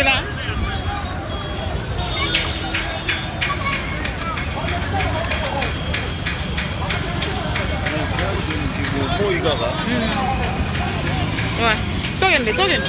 là. Ouais. Togen.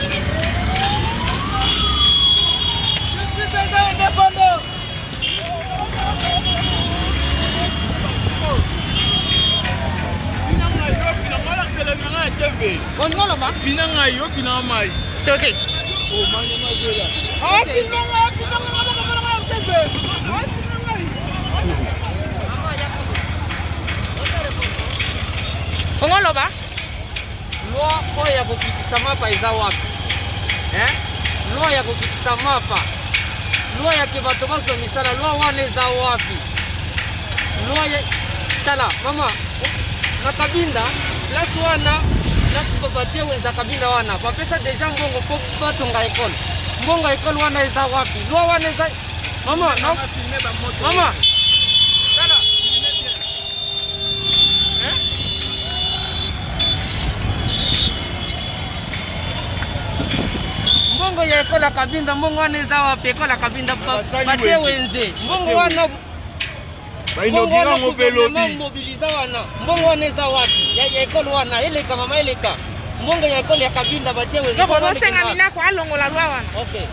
Ongoloba? Loi oya kukitisa mapa iza wapi? Loi ya kukitisa mapa. Loi ya kibato baso misala loi wane iza wapi? Loi ya tala mama na kabinda plus wana na kupatia wenza kabinda wana. Kwa pesa deja mbongo kwa batonga ekole. Mbongo ekole wana iza wapi? Loi wana iza mama na mama tala mbongo ya ekola kabinda mbongo wana eza wapi ekola kabinda batie wenze mbongo wana bainokira ngope lobi mobiliza wana mbongo wana eza wapi ya ekola wana eleka mama eleka mbongo ya ekola ya kabinda batie wenze donc ozosenga mina ko alongola lwa wana. Okay.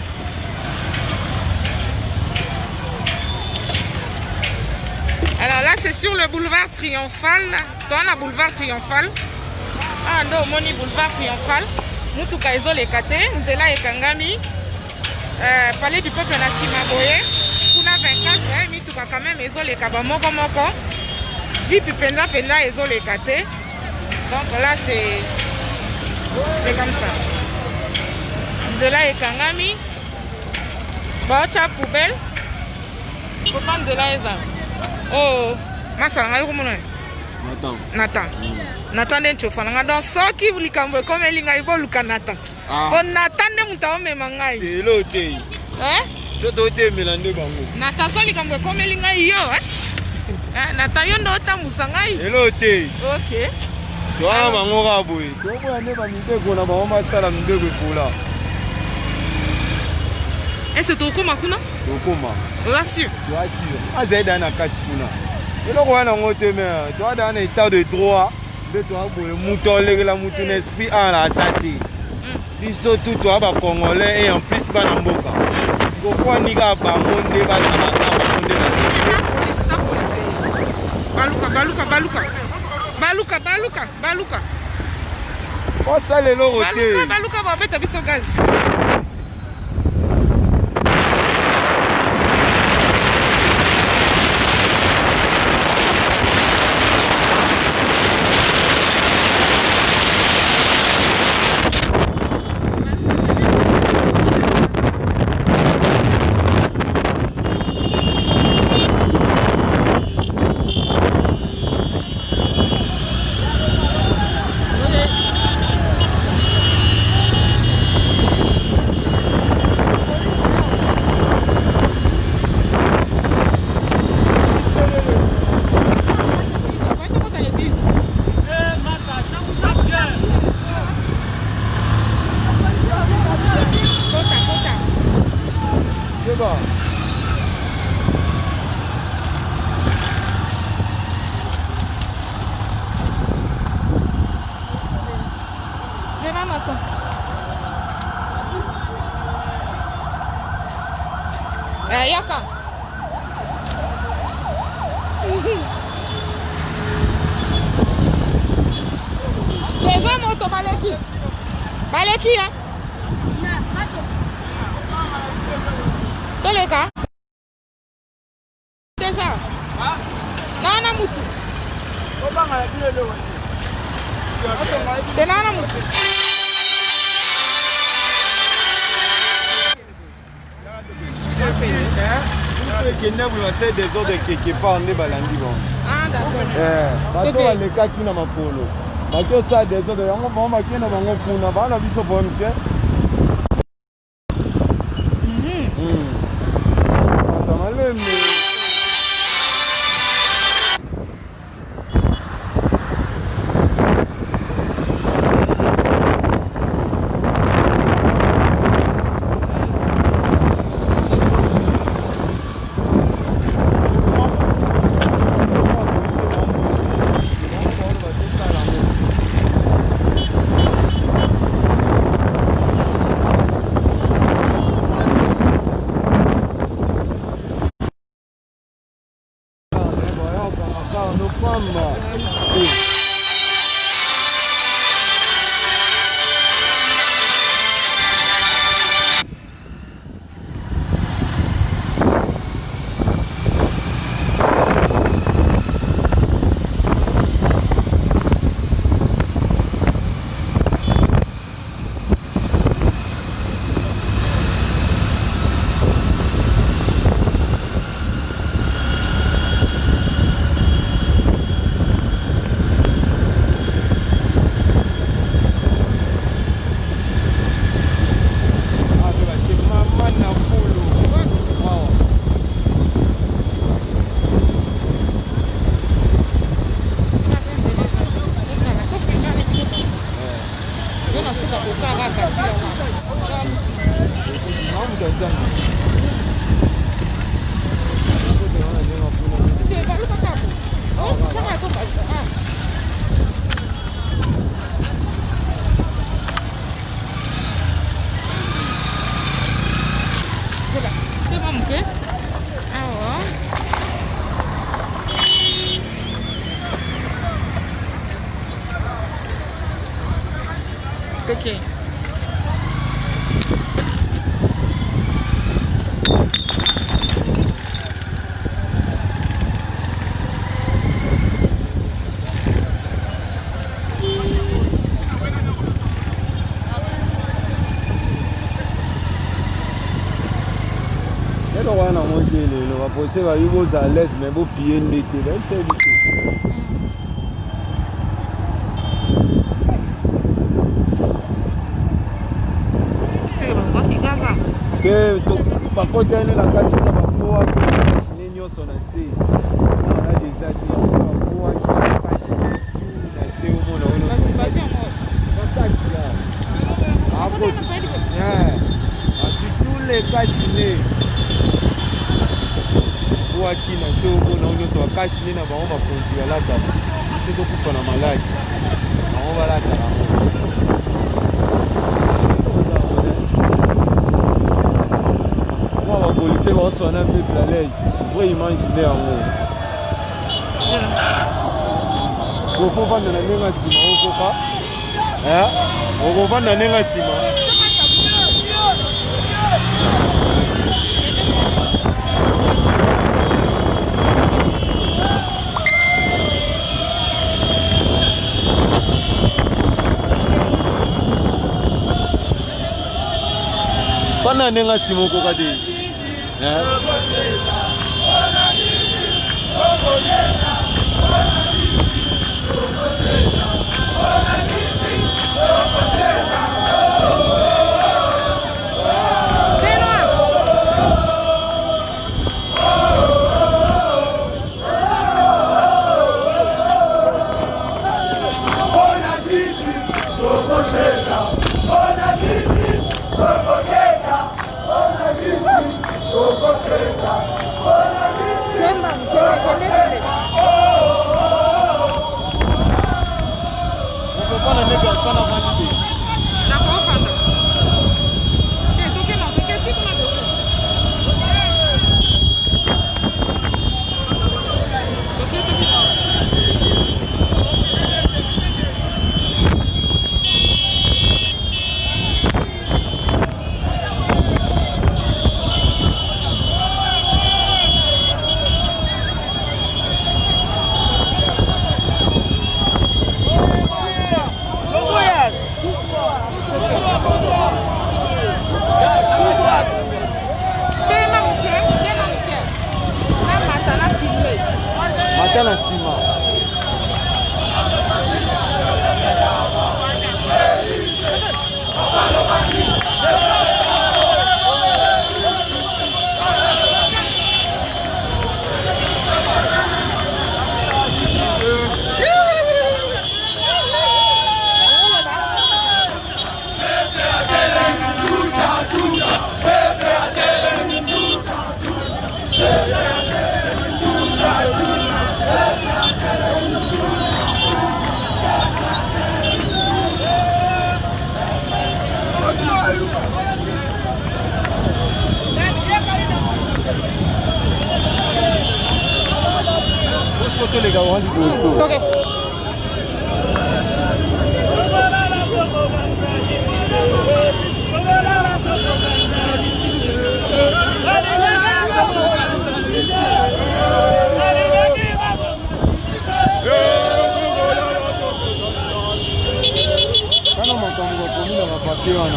Alors là c'est sur le boulevard Triomphal. Toi on a boulevard Triomphal. Ah non, moni boulevard Triomphal. Mutuka ezoleka te nzela ekangami palais du peuple na nsima boye kuna 24 mituka quand même ezoleka bamoko moko jipe penza ezoleka te donc là c'est comme ça nzela ekangami baocha poubelle kopa nzela eza oh masala ngai komona Nathan. Nathan nde nchofa nanga donc soki likambo ekomeli ngai boluka Nathan. Bon Nathan nde mutu aomema ngai. Elo te. Soto otemela nde bango. Nathan so likambo ekomeli ngai yo Nathan yo ndo otambusa ngai. Elo te. Ok. Toa bango ka boye. Toboya nde bamibeko na bango basala mibeko ekola. Ese tokoma kuna? Tokoma. Oza sûr? Toa sûr. Azaida na kati kuna. eloko wana ngo te me to da na état de droit de to aboye mutu olegela mutu na esprit ala asati biso tout to ba congolais et en plus ba na mboka kokwa nika bango nde ba sana ka bango nde na baluka o sale eloko te baluka ba beta biso gaz. Yaka. Déjà moto baleki. Baleki ya. Toleka. Déjà. Nana mutu. obanga la bile lo Denana mutu. des ordres quelque part on est balandi bon. Ah d'accord. Bato baleka kina mapolo. Bato ça des ordres yango mama kina bango kuna bana biso bon te. na suka kokaka kati Okay. Quel roi n'a mangé le va poser à Hugo à l'aise, mais vous pillez l'été, là, c'est du tout. Par contre, il y a une carte qui va pouvoir chiner nyonso na se. On a des amis qui vont pouvoir chiner tout na se au monde. Vas-y, amor. Tous les cas chinés. Pour qui na se au monde, on va pas chiner na ba on va continuer là ça. C'est beaucoup pour la maladie. On va là ça. C'est bon, on a un peu de la lait. Pourquoi imaginer en haut? Il faut pas de la même ciment, on faut pas. On va vendre la même ciment. Pas de la ciment, on va dire. Matana ciment. Les gars, on dit ok. Quand on m'entend, on va commis dans ma papier, on a.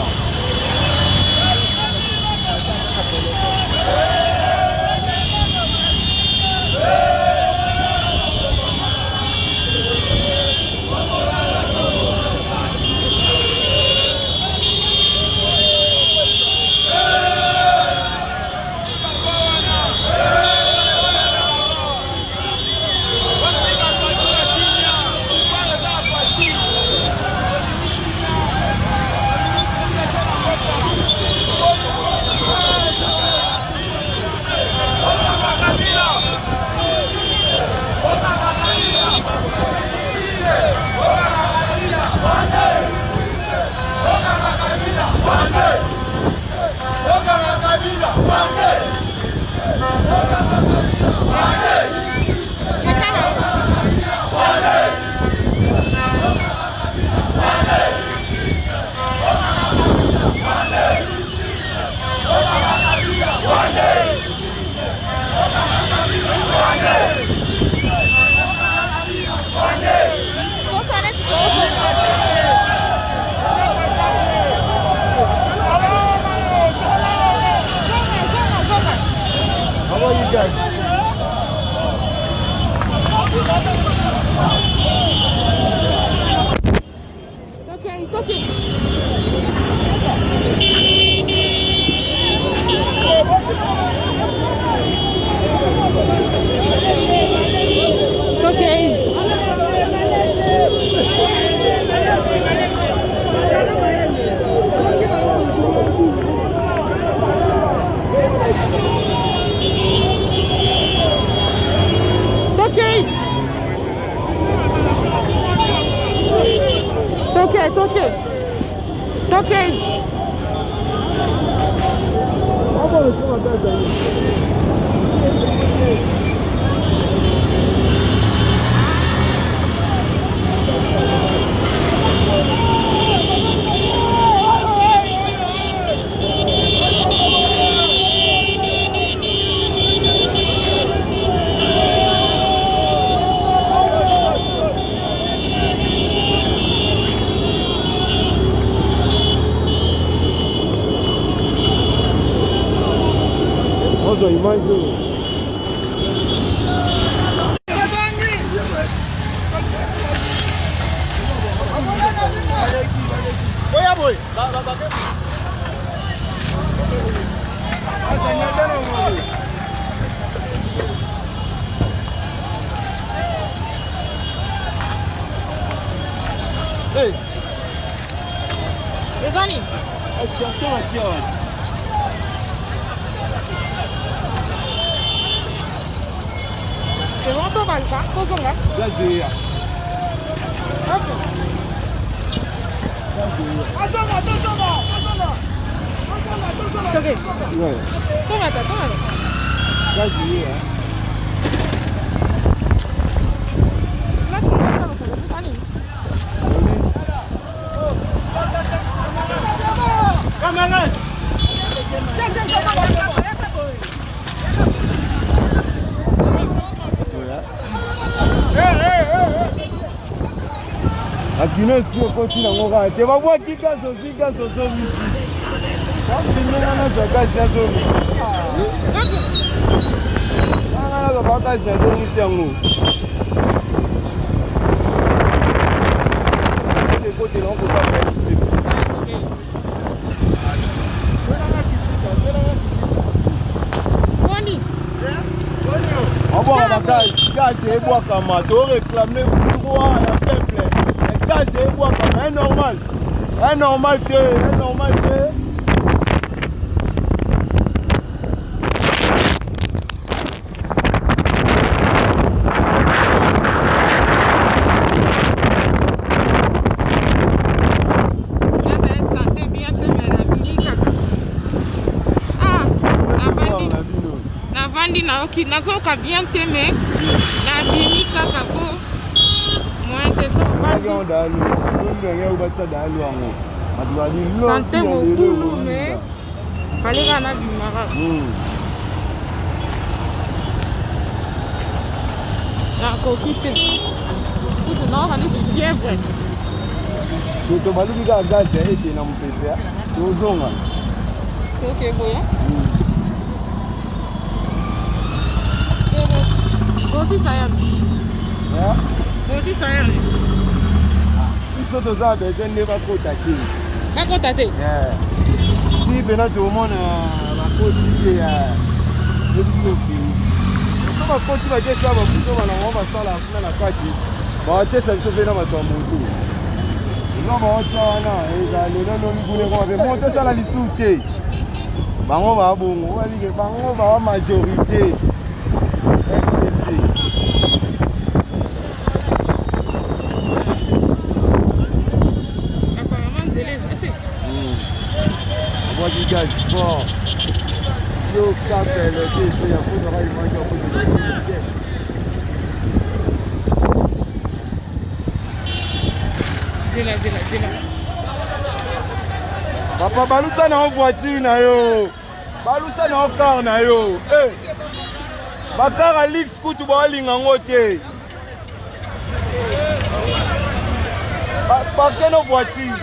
How are you guys? Okay, it's okay. It's okay. It's okay. Also, you might do. Hey, Ezani. C'est bon, tu vas le faire, tu vas le faire. Ok. Toma, toma. Là, c'est bon, ça va faire le Akina sio koti na ngoka te ba bwa kika so miti ba kimena na zakasi ya zo ana na ba kasi na zo miti yango ke koti na ngoka Boni. Abo bakasi kati ebwa kama to réclamer droit ya peuple. C'est normal. Un normal que. Navandi na oki nazoka bien teme na bini kaka po moente so santé beaucoup mais fallait qu'on a du marat na kokite tout non on est du fièvre to baluki ka gaz ete na mpesa to zonga OK boya aussi ça y est aussi ça y est iso toza besoin de bakota te bakota te si pena tomona bakoti ya ebisoki so bakoti batesa bakuto banango basala kuna na kati batesa biso pena bato ya motu eza baota wana ezali lelo mikuneko mabe moto esala lisusu te bango babongo obalike bango baba majorité voix du gaz fort. Yo, cap, le deux, il y a beaucoup de rails, moi, il y a beaucoup de Zela. Papa, balusa na voiture na yo. Balusa na car na yo. Eh. Bakar a lix kutu ba linga ngote. Parquez nos voitures.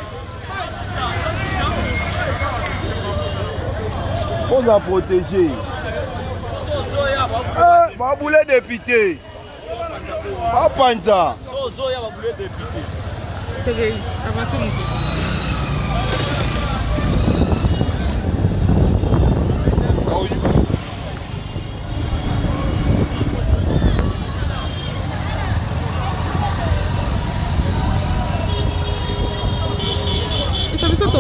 On va protéger. Va bouler député. Pas Panza. Sozo ya va bouler député. C'est vrai, avancez mon petit.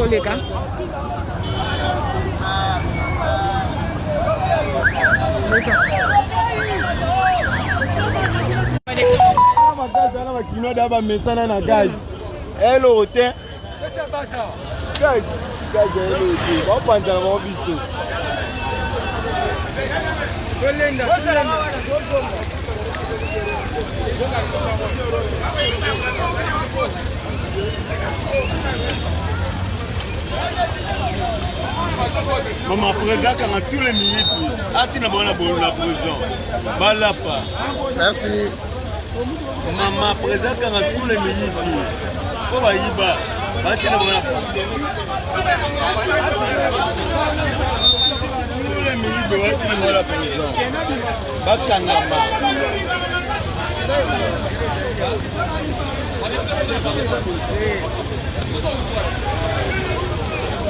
Les gars. Maman présente quand tous les minutes, Atina Bona la prison. Balapa. Merci. Maman présente quand tous les minutes. Comment il va? Atina Bona. Tous les minutes, Atina Bona la prison. Bakangama.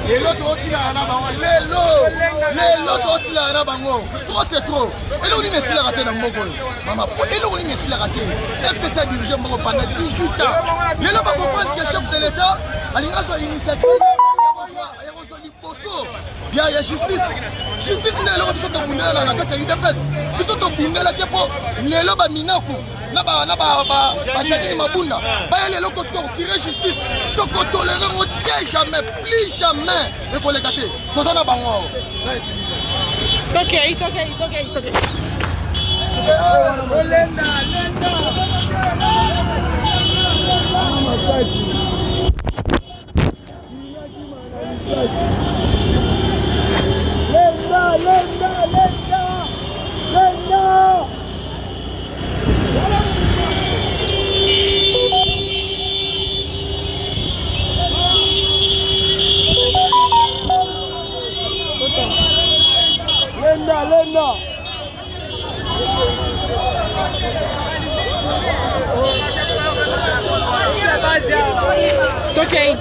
Les lots aussi là, les lots aussi là, trop c'est trop. Et là on est si la raté dans mon gol. Maman, et là on est si la raté. FCC dirigé pendant 18 ans. Les lots va comprendre que le chef de l'État a une initiative. Il reçoit du posso. Il y a justice. Justice n'est là biso to bundela na kati ya UDPS. Biso to bundela tepo. Les lots ba minaku. Naba chani mabunda. Ba les lots ko torturer justice. To ko tolérer mo jamais, plus jamais. Et pour les gâter. Tout ça na bango. Ok. Lenda. Toquei.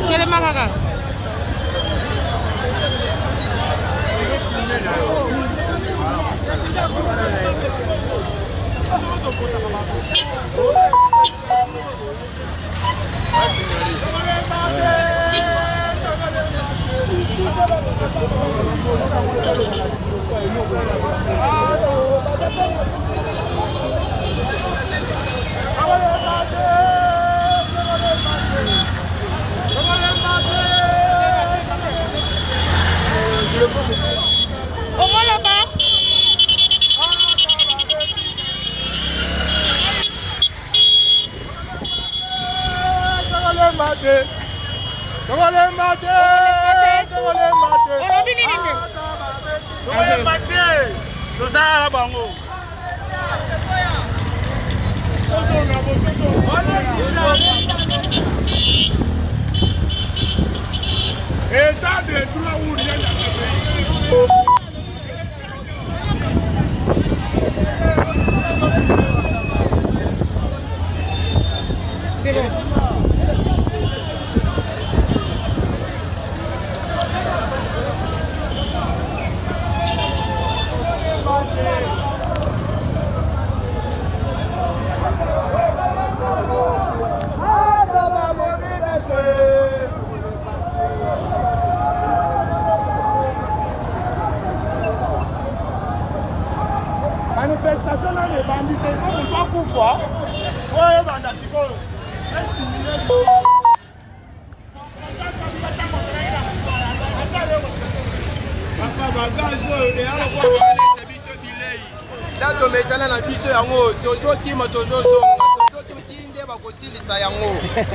Quel est Magaga? Au moins là-bas. État de droit où rien n'a C'est bon. manifestation na ebandi te so moto akufa oyo ebanda sikoyo bagage oyo eyalokoaete biso bilei nda tomesana na biso yango tozokima tozozonga tozototi nde bakotilisa yango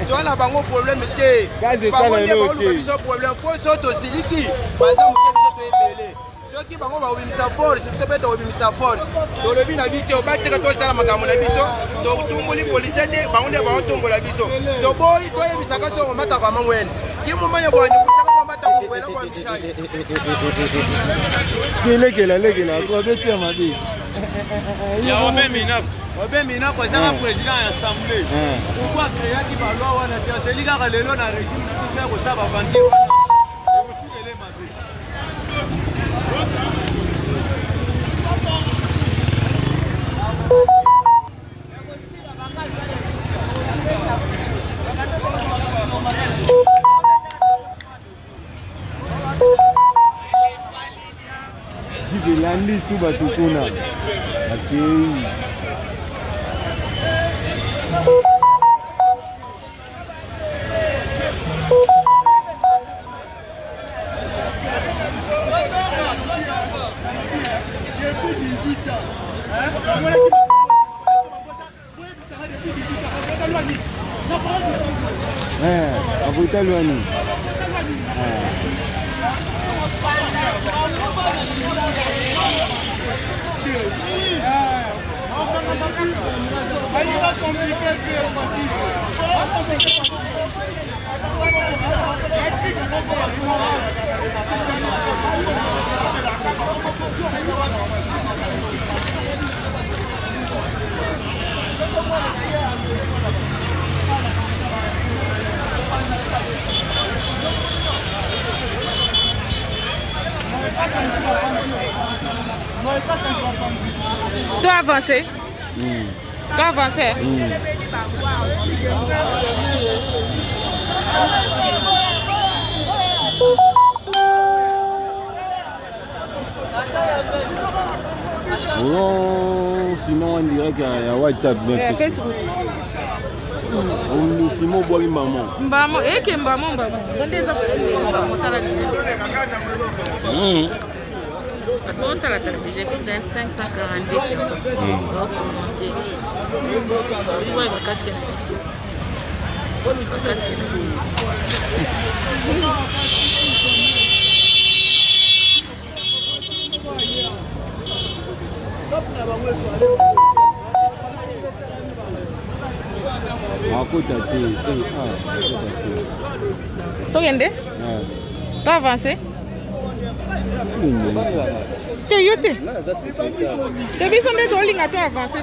towana bango probleme te bango nde baoluka biso probleme po so tosiliki baza moke biso toyebele soki bango baobimisa force biso mpe tokobimisa force tolobi na biso obatika tosala makambo na biso totumboli polise te bango nde baotombola biso toboyi toyebisaka so omataka mangwene kimumanya bwanye kutaka kwambata kukwela kwa mishani lekela kobetia mabi ya obe minako ezanga président ya assemblée pourquoi créaki baloi wana te aseli kaka lelo na régime tufe kosaba bandi wana ekosilele mabe elandi su bato kuna akei avota lwani Dois avancer. Dois avancer. Oh, sinon on dirait qu'il y a WhatsApp. Facebook. On Simon boit maman. Mbamo, eke mbamo. Donde za mbamo tala. On t'a la télévision comme d'un 542 l'autre monté. Oui, ouais, ma casque est ici. Oui, ma casque est Togende? T'as avancé? T'es yoté? T'es bien tolinga, t'as avancé.